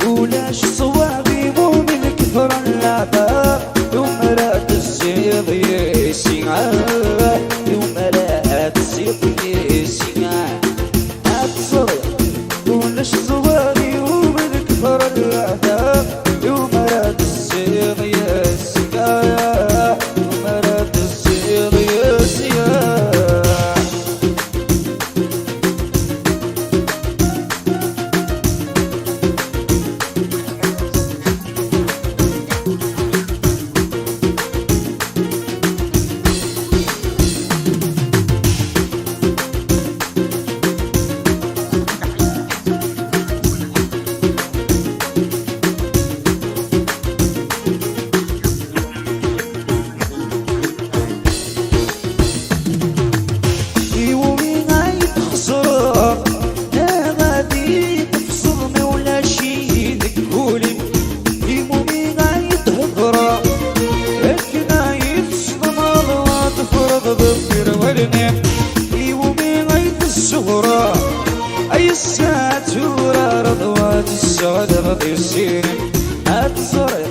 ولاش صوابي مو من كثر اللعبة ومرات الزيض يسيعة ومرات الزيض يسيعة أتصريح ولاش صوابي مو من كثر اللعبة ومرات الزيض يسيعة ومرات الزيض يسيعة أي الساعة رضوات السعد رضي السين أتصر